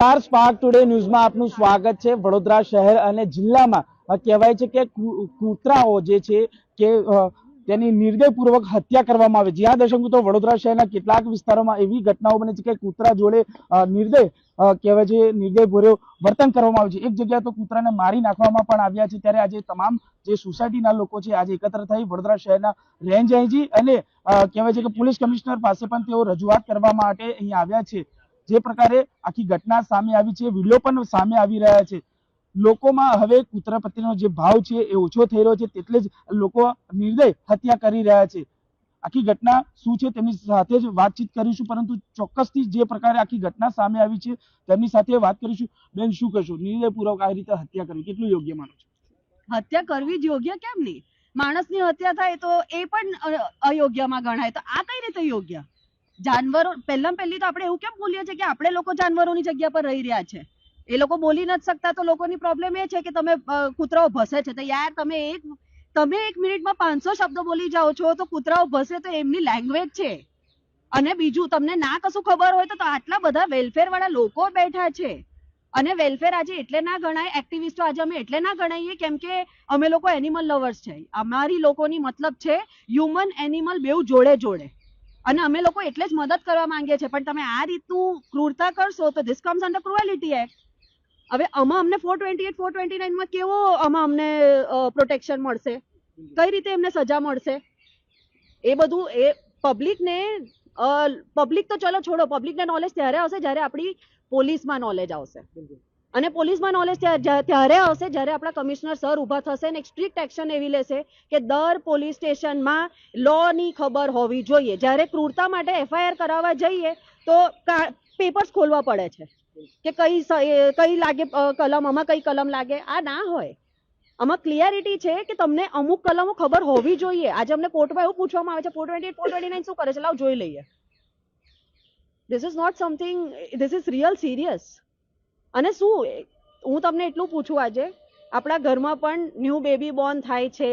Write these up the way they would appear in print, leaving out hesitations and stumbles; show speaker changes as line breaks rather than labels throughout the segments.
નમસ્કાર, spark today ન્યૂઝમાં આપનું સ્વાગત છે। વડોદરા શહેર અને જિલ્લામાં કહેવાય છે કે કૂતરાઓ જે છે કે તેની નિર્દયપૂર્વક હત્યા કરવામાં આવે। જ્યાં દર્શક મિત્રો વડોદરા શહેરના કેટલાક વિસ્તારોમાં એવી ઘટનાઓ બને છે કે કૂતરા જોડે નિર્દય કહેવાય છે નિર્દયભર્યું વર્તન કરવામાં આવે છે। એક જગ્યાએ તો કૂતરાને મારી નાખવામાં પણ આવ્યા છે। ત્યારે આજે તમામ જે સોસાયટીના લોકો છે આજે એકત્ર થઈ વડોદરા શહેરના રેન્જ આઈજી અને કહેવાય છે કે પોલીસ કમિશનર પાસે પણ તેઓ રજૂઆત કરવા માટે અહીં આવ્યા છે। જે પ્રકારે આખી ઘટના સામે આવી છે, વિડીયો પણ સામે આવી રહ્યા છે। લોકોમાં હવે કૂતરા પ્રત્યેનો જે ભાવ છે એ ઓછો થઈ રહ્યો છે, તેટલે જ લોકો નિર્દય હત્યા કરી રહ્યા છે। આખી ઘટના શું છે તેમની સાથે જ વાતચીત કરીશું, પરંતુ ચોક્કસથી જે પ્રકારે આખી ઘટના સામે આવી છે તેમની સાથે વાત કરીશું। બેન, શું કહેશો? નિર્દયપૂર્વક આ રીતે હત્યા કરવી કેટલું યોગ્ય માનો છો?
હત્યા કરવી જ યોગ્ય કેમ નહીં? માણસની હત્યા થાય તો એ પણ અયોગ્યમાં ગણાય, તો આ કઈ રીતે યોગ્ય? જાનવરો પહેલી તો આપણે એવું કેમ બોલીએ છીએ કે આપણે લોકો જાનવરોની જગ્યા પર રહી રહ્યા છે? એ લોકો બોલી નથી શકતા તો લોકોની પ્રોબ્લેમ એ છે કે તમે કૂતરાઓ ભસે છે, તો યાર તમે એક મિનિટમાં 500 શબ્દો બોલી જાઓ છો, તો કૂતરાઓ ભસે તો એમની લેંગ્વેજ છે। અને બીજું, તમને ના કશું ખબર હોય તો આટલા બધા વેલફેર વાળા લોકો બેઠા છે, અને વેલફેર આજે એટલે ના ગણાય, એક્ટિવિસ્ટો આજે અમે એટલે ના ગણાઈએ કેમ કે અમે લોકો એનિમલ લવર્સ છે। અમારી લોકોની મતલબ છે હ્યુમન એનિમલ બેઉ જોડે જોડે, અને અમે લોકો એટલે જ મદદ કરવા માંગીએ છીએ। પણ તમે આ રીતનું ક્રૂરતા કરશો તો ધીસ કમ્સ અંડર ક્રુએલિટી એક્ટ। હવે આમાં અમને 428 429 માં કેવો અમને પ્રોટેક્શન મળશે? કઈ રીતે એમને સજા મળશે? એ બધું એ પબ્લિક તો ચલો છોડો, પબ્લિકને નોલેજ ત્યારે આવશે જ્યારે આપણી પોલીસમાં નોલેજ આવશે, અને પોલીસમાં નોલેજ ત્યારે આવશે જ્યારે આપણા કમિશનર સર ઉભા થશે અને સ્ટ્રિક્ટ એક્શન એવી લેશે કે દર પોલીસ સ્ટેશનમાં લોની ખબર હોવી જોઈએ। જ્યારે ક્રૂરતા માટે એફઆઈઆર કરાવવા જઈએ તો પેપર્સ ખોલવા પડે છે કે કઈ લાગે કલમ, આમાં કઈ કલમ લાગે। આ ના હોય, આમાં ક્લિયરિટી છે કે તમને અમુક કલમો ખબર હોવી જોઈએ। આજે અમને કોર્ટમાં એવું પૂછવામાં આવે છે 428 429 શું કરે છે, લાવ જોઈ લઈએ। This is not something, this is real serious. અને શું હું તમને એટલું પૂછું, આજે આપણા ઘરમાં પણ ન્યૂ બેબી બોર્ન થાય છે,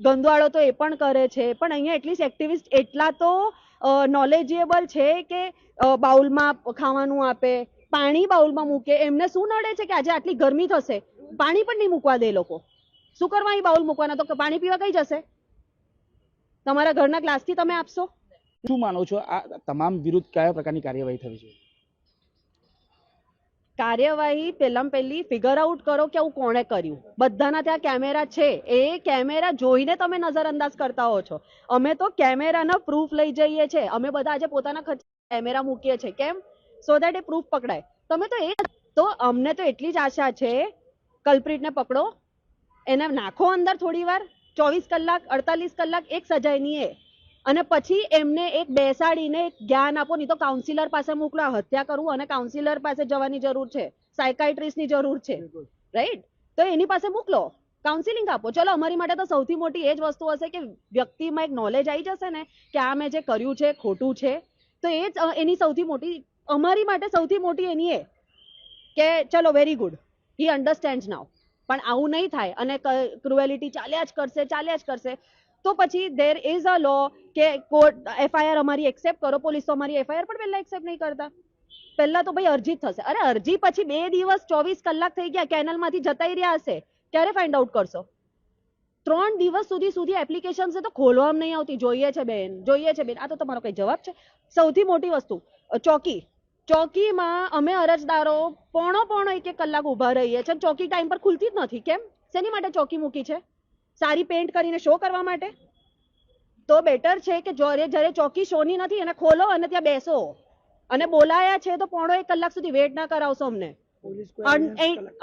ગંદવાળો તો એ પણ કરે છે, પણ અહીંયા એટલીસ્ટ એક્ટિવિસ્ટ એટલા તો નોલેજેબલ છે કે બાઉલમાં ખાવાનું આપે, પાણી બાઉલમાં મૂકે। એમને શું નડે છે કે આજે આટલી ગરમી થશે, પાણી પણ નહીં મૂકવા દે લોકો? શું કરવા અહીં બાઉલ મૂકવાના? તો પાણી પીવા કઈ જશે? તમારા ઘરના ગ્લાસથી તમે આપશો?
શું માનો છો આ તમામ વિરુદ્ધ કયા પ્રકારની કાર્યવાહી થવી જોઈએ?
કાર્યવાહી પહેલી ફિગર આઉટ કરો કે આવું કોણે કર્યું। બધાના ત્યાં કેમેરા છે, એ કેમેરા જોઈને તમે નજરઅંદાજ કરતા હો છો। અમે તો કેમેરાના પ્રૂફ લઈ જઈએ છીએ, અમે બધા આજે પોતાના ખર્ચે કેમેરા મૂકીએ છીએ। કેમ? સો દેટ એ પ્રૂફ પકડાય। તમે તો અમને તો એટલી જ આશા છે, કલ્પ્રિટને પકડો, એને નાખો અંદર થોડી વાર, 24 કલાક 48 કલાક એક સજાયની એ, અને પછી એમને એક બેસાડીને એક જ્ઞાન આપો। નહીં તો કાઉન્સિલર પાસે મોકલો। હત્યા કરવું અને કાઉન્સિલર પાસે જવાની જરૂર છે, સાયકાઇટ્રિસ્ટની જરૂર છે, રાઈટ? તો એની પાસે મોકલો, કાઉન્સિલિંગ આપો। ચલો, અમારી માટે તો સૌથી મોટી એ જ વસ્તુ હશે કે વ્યક્તિમાં એક નોલેજ આવી જશે ને કે આ મેં જે કર્યું છે ખોટું છે, તો એ જ એની સૌથી મોટી, અમારી માટે સૌથી મોટી એની એ કે ચલો વેરી ગુડ, હી અન્ડરસ્ટેન્ડ્સ નાઉ। પણ આવું નહીં થાય અને ક્રુએલિટી ચાલ્યા જ કરશે તો પછી ધેર ઇઝ અ લો કે કોર્ટ એફઆઈઆર અમારી એક્સેપ્ટ કરો। પોલીસ તો અમારી એફઆઈઆર પણ પહેલા એક્સેપ્ટ નહીં કરતા। પહેલા તો ભાઈ અરજી થશે। અરે અરજી પછી 2 દિવસ 24 કલાક થઈ ગયા, કેનલમાંથી જતાઈ રહ્યા હશે, ક્યારે ફાઇન્ડ આઉટ કરશો? 3 દિવસ સુધી એપ્લિકેશન છે તો ખોલવામાં નહીં આવતી। જોઈએ છે બેન, જોઈએ છે બેન, આ તો તમારો કઈ જવાબ છે? સૌથી મોટી વસ્તુ ચોકીમાં અમે અરજદારો પોણો 1 કલાક ઉભા રહીએ છીએ, ચોકી ટાઈમ પર ખુલતી જ નથી। કેમ? શેની માટે ચોકી મૂકી છે? સારી પેન્ટ કરીને શો કરવા માટે? તો બેટર છે કે જ્યારે ચોકી શોની નથી એને ખોલો અને ત્યાં બેસો, અને બોલાયા છે તો પોણો 1 કલાક સુધી વેટ ના કરાવશો અમને।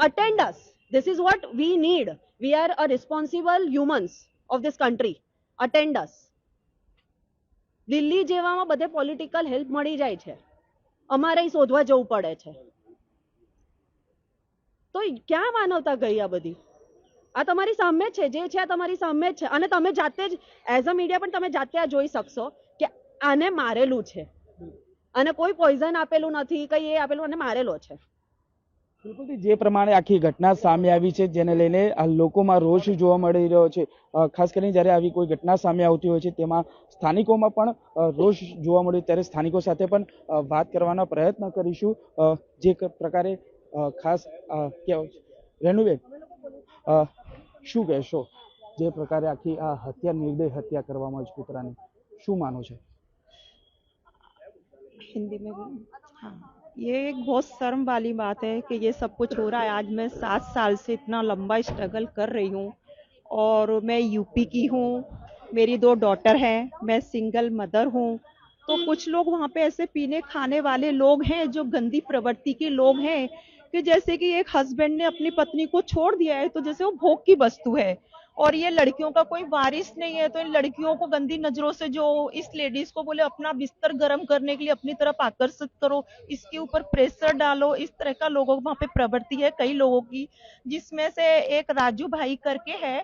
Attend us, this is what we need. We are a responsible humans of this country, attend us. Delhi જેવામાં બધે પોલિટિકલ હેલ્પ મળી જાય છે, અમારે શોધવા જવું પડે છે, તો ક્યાં માનવતા ગઈ આ બધી? આ તમારી સામે છે, જે છે આ તમારી સામે જ છે, અને તમે જાતે જ એઝ અ મીડિયા પણ તમે જાતે આ જોઈ શકશો કે આને મારેલું છે, અને કોઈ પોઈઝન આપેલું નથી, કઈ એ આપેલું, અને મારેલો છે।
બિલકુલથી જે પ્રમાણે આખી ઘટના સામે આવી છે જેને લઈને આ લોકોમાં રોષ જોવા મળી રહ્યો છે. ખાસ કરીને જ્યારે આવી કોઈ ઘટના સામે આવતી હોય છે તેમાં સ્થાનિકોમાં પણ રોષ જોવા મળ્યો, ત્યારે સ્થાનિકો સાથે પણ વાત કરવાનો પ્રયત્ન કરીશું. જે પ્રકારે ખાસ કહેવાય છે. રેણુબેન, શું કહેશો જે પ્રકારે આખી આ હત્યા, નિર્દય હત્યા કરવામાં આવી છે કૂતરાની, શું માનો છે?
हिंदी में बोलूं? हाँ, ये एक बहुत शर्म वाली बात है कि ये सब कुछ हो रहा है। आज मैं 7 साल से इतना लंबा स्ट्रगल कर रही हूँ और मैं यूपी की हूँ, मेरी 2 डॉटर हैं, मैं सिंगल मदर हूँ। तो कुछ लोग वहाँ पे ऐसे पीने खाने वाले लोग हैं जो गंदी प्रवृत्ति के लोग हैं कि जैसे कि एक हस्बैंड ने अपनी पत्नी को छोड़ दिया है तो जैसे वो भोग की वस्तु है और ये लड़कियों का कोई वारिस नहीं है, तो इन लड़कियों को गंदी नजरों से जो इस लेडीज को बोले अपना बिस्तर गर्म करने के लिए अपनी तरफ आकर्षित करो, इसके ऊपर प्रेशर डालो, इस तरह का लोगों वहां पे प्रवृत्ति है कई लोगों की। जिसमें से एक राजू भाई करके है,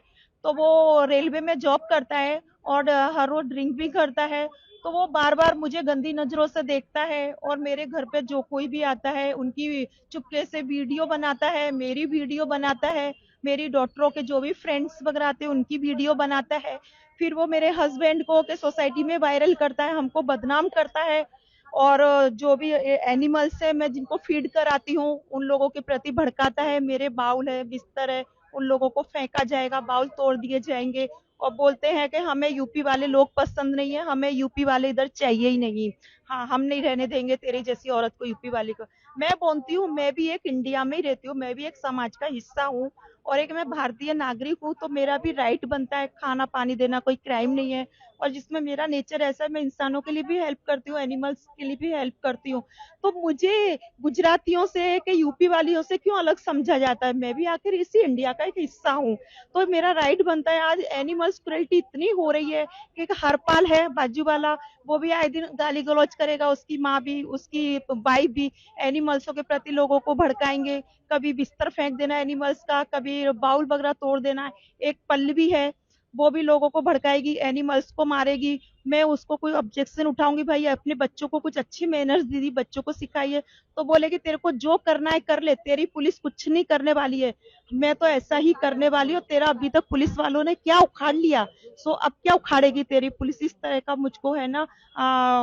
तो वो रेलवे में जॉब करता है और हर रोज ड्रिंक भी करता है। तो वो बार बार मुझे गंदी नजरों से देखता है और मेरे घर पे जो कोई भी आता है उनकी चुपके से वीडियो बनाता है, मेरी वीडियो बनाता है, मेरी डॉटरों के जो भी फ्रेंड्स वगैरह आते हैं उनकी वीडियो बनाता है। फिर वो मेरे हस्बैंड को के सोसाइटी में वायरल करता है, हमको बदनाम करता है। और जो भी एनिमल्स है मैं जिनको फीड कराती हूँ उन लोगों के प्रति भड़काता है, मेरे बाउल है, बिस्तर है, उन लोगों को फेंका जाएगा, बाउल तोड़ दिए जाएंगे। और बोलते हैं कि हमें यूपी वाले लोग पसंद नहीं है, हमें यूपी वाले इधर चाहिए ही नहीं। हाँ, हम नहीं रहने देंगे तेरी जैसी औरत को, यूपी वाली को। मैं बोलती हूँ मैं भी एक इंडिया में ही रहती हूँ, मैं भी एक समाज का हिस्सा हूँ और एक मैं भारतीय नागरिक हूँ, तो मेरा भी राइट बनता है, खाना पानी देना कोई क्राइम नहीं है। और जिसमें मेरा नेचर ऐसा है, मैं इंसानों के लिए भी हेल्प करती हूँ, एनिमल्स के लिए भी हेल्प करती हूँ। तो मुझे गुजरातियों से कि यूपी वालियों से क्यों अलग समझा जाता है? मैं भी आखिर इसी इंडिया का एक हिस्सा हूँ, तो मेरा राइट बनता है। आज एनिमल्स क्रुएल्टी इतनी हो रही है कि एक हरपाल है बाजू वाला, वो भी आए दिन गाली गलौज करेगा, उसकी माँ भी, उसकी वाइफ भी एनिमल्सों के प्रति लोगों को भड़काएंगे। कभी बिस्तर फेंक देना एनिमल्स का, कभी बाउल वगैरह तोड़ देना। एक पल्लवी है, वो भी लोगों को भड़काएगी, एनिमल्स को मारेगी। मैं उसको कोई ऑब्जेक्शन उठाऊंगी, भाई अपने बच्चों को कुछ अच्छी मैनर्स दीदी, बच्चों को सिखाइए, तो बोलेगी तेरे को जो करना है कर ले, तेरी पुलिस कुछ नहीं करने वाली है। मैं तो ऐसा ही करने वाली हूँ, तेरा अभी तक पुलिस वालों ने क्या उखाड़ लिया, सो अब क्या उखाड़ेगी तेरी पुलिस। इस तरह का मुझको है ना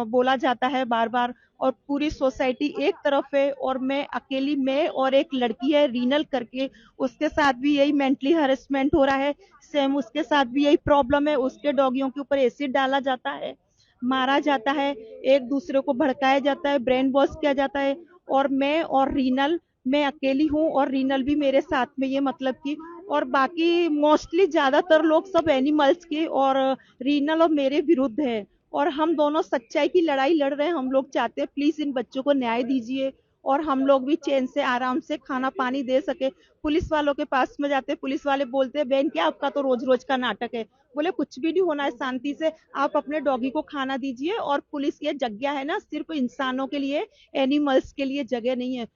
बोला जाता है बार बार। और पूरी सोसाइटी एक तरफ है और मैं अकेली, मैं और एक लड़की है रीनल करके, उसके साथ भी यही मेंटली हरेसमेंट हो रहा है। सेम उसके साथ भी यही प्रॉब्लम है, उसके डॉगियों के ऊपर एसिड डाला जाता है, मारा जाता है, एक दूसरे को भड़काया जाता है, ब्रेन वॉश किया जाता है। और मैं और रीनल, मैं अकेली हूँ और रीनल भी मेरे साथ में, ये मतलब कि और बाकी मोस्टली ज्यादातर लोग सब एनिमल्स के और रीनल और मेरे विरुद्ध है। और हम दोनों सच्चाई की लड़ाई लड़ रहे हैं। हम लोग चाहते हैं प्लीज इन बच्चों को न्याय दीजिए और हम लोग भी चैन से आराम से खाना पानी दे सके। पुलिस वालों के पास में जाते हैं, पुलिस वाले बोलते हैं बहन क्या आपका तो रोज रोज का नाटक है। बोले कुछ भी नहीं होना है, शांति से आप अपने डॉगी को खाना दीजिए। और पुलिस ये जगह है ना सिर्फ इंसानों के लिए, एनिमल्स के लिए जगह नहीं है।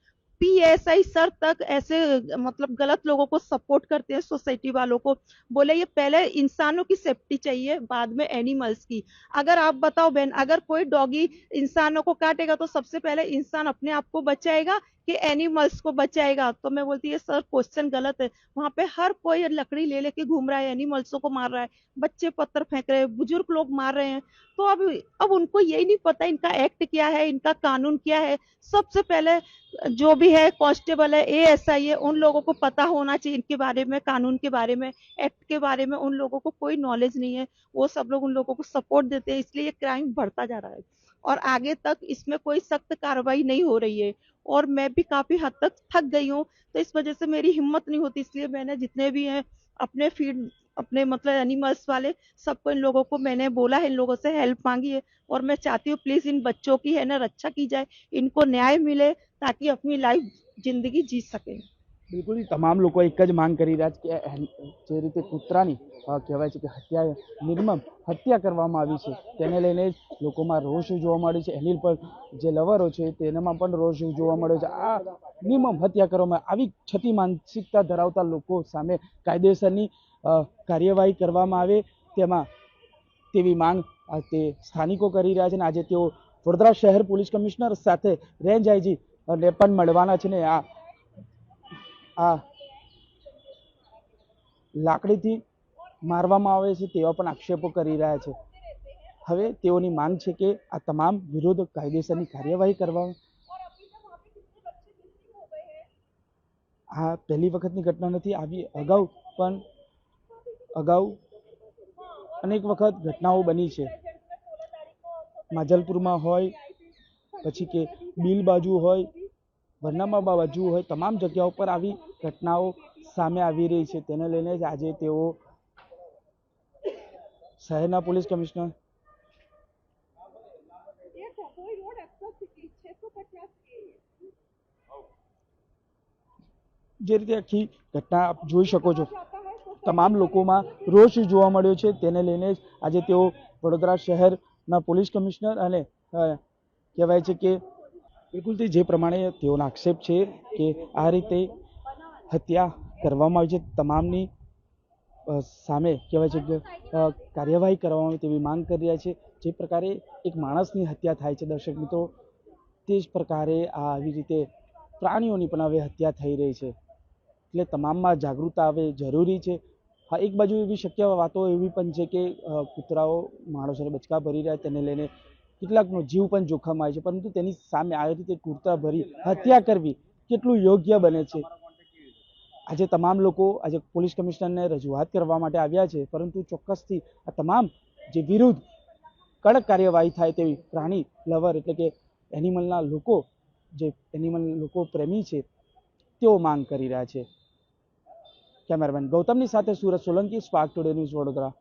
पीएसआई सर तक ऐसे मतलब गलत लोगों को सपोर्ट करते हैं, सोसाइटी वालों को। बोले ये पहले इंसानों की सेफ्टी चाहिए, बाद में एनिमल्स की। अगर आप बताओ बहन, अगर कोई डॉगी इंसानों को काटेगा तो सबसे पहले इंसान अपने आप को बचाएगा कि एनिमल्स को बचाएगा? तो मैं बोलती है सर क्वेश्चन गलत है। वहां पे हर कोई लकड़ी ले लेके घूम रहा है, एनिमल्सों को मार रहा है, बच्चे पत्थर फेंक रहे हैं, बुजुर्ग लोग मार रहे हैं। तो अब उनको यही नहीं पता इनका एक्ट क्या है, इनका कानून क्या है। सबसे पहले जो भी है कांस्टेबल है, एएसआई है, उन लोगों को पता होना चाहिए इनके बारे में, कानून के बारे में, एक्ट के बारे में। उन लोगों को कोई नॉलेज नहीं है, वो सब लोग उन लोगों को सपोर्ट देते हैं, इसलिए ये क्राइम बढ़ता जा रहा है और आगे तक इसमें कोई सख्त कार्रवाई नहीं हो रही है। और मैं भी काफी हद तक थक गई हूँ, तो इस वजह से मेरी हिम्मत नहीं होती, इसलिए मैंने जितने भी हैं अपने फीड, अपने मतलब एनिमल्स वाले सबको, इन लोगों को मैंने बोला है, इन लोगों से हेल्प मांगी है। और मैं चाहती हूँ प्लीज इन बच्चों की है ना रक्षा की जाए, इनको न्याय मिले ताकि अपनी लाइफ जिंदगी जी सके।
બિલકુલ તમામ લોકો એક જ માંગ કરી રહ્યા છે કે જે રીતે કૂતરાની કહેવાય છે કે હત્યા, નિર્મમ હત્યા કરવામાં આવી છે તેને લઈને લોકોમાં રોષ જોવા મળે છે. એની પર જે લવરો છે તેનામાં પણ રોષ જોવા મળ્યો છે. આ નિર્મમ હત્યા કરવામાં આવી છતી માનસિકતા ધરાવતા લોકો સામે કાયદેસરની કાર્યવાહી કરવામાં આવે તેવી માંગ તે સ્થાનિકો કરી રહ્યા છે. અને આજે તેઓ વડોદરા શહેર પોલીસ કમિશનર સાથે રેન્જ આઈજી ને પણ મળવાના છે ને આ આ લાકડીથી મારવામાં આવે છે તેવા પણ આક્ષેપો કરી રહ્યા છે. હવે તેઓની માંગ છે કે આ તમામ વિરુદ્ધ કાયદેસરની કાર્યવાહી કરવામાં. આ પહેલી વખતની ઘટના નથી. આવી અગાઉ અનેક વખત ઘટનાઓ બની છે. માજલપુરમાં હોય, પછી કે બિલ બાજુ હોય, વરનામા બાજુ હોય, તમામ જગ્યાઓ પર આવી ઘટનાઓ સામે આવી રહી છે. તેને લઈને જ આજે તેઓ શહેરના પોલીસ કમિશનર જે રીતે આખી ઘટના આપ જોઈ શકો છો, તમામ લોકોમાં રોષ જોવા મળ્યો છે. તેને લઈને જ આજે તેઓ વડોદરા શહેરના પોલીસ કમિશનર અને કહેવાય છે કે બિલકુલથી જે પ્રમાણે તેઓનો આક્ષેપ છે કે આ રીતે હત્યા કરવામાં આવી છે, તમામની સામે કહેવાય છે કે કાર્યવાહી કરવામાં આવે તેવી માંગ કરી રહ્યા છે. જે પ્રકારે એક માણસની હત્યા થાય છે દર્શક મિત્રો, તે જ પ્રકારે આવી રીતે પ્રાણીઓની પણ હવે હત્યા થઈ રહી છે. એટલે તમામમાં જાગૃતતા આવે જરૂરી છે. હા, એક બાજુ એવી શક્ય વાતો એવી પણ છે કે કૂતરાઓ માણસોને બચકા ભરી રહ્યા, તેને લઈને કેટલાકનો જીવ પણ જોખમ આવે છે, પરંતુ તેની સામે આવી રીતે કૂતરા ભરી હત્યા કરવી કેટલું યોગ્ય બને છે. આજે તમામ લોકો આજે પોલીસ કમિશનરને રજૂઆત કરવા માટે આવ્યા છે, પરંતુ ચોક્કસથી આ તમામ જે વિરુદ્ધ કડક કાર્યવાહી થાય તેવી પ્રાણી લવર એટલે કે એનિમલના લોકો, જે એનિમલ લોકો પ્રેમી છે, તેઓ માંગ કરી રહ્યા છે. કેમેરામેન ગૌતમની સાથે Surat Solanki, spark today news, Vadodara.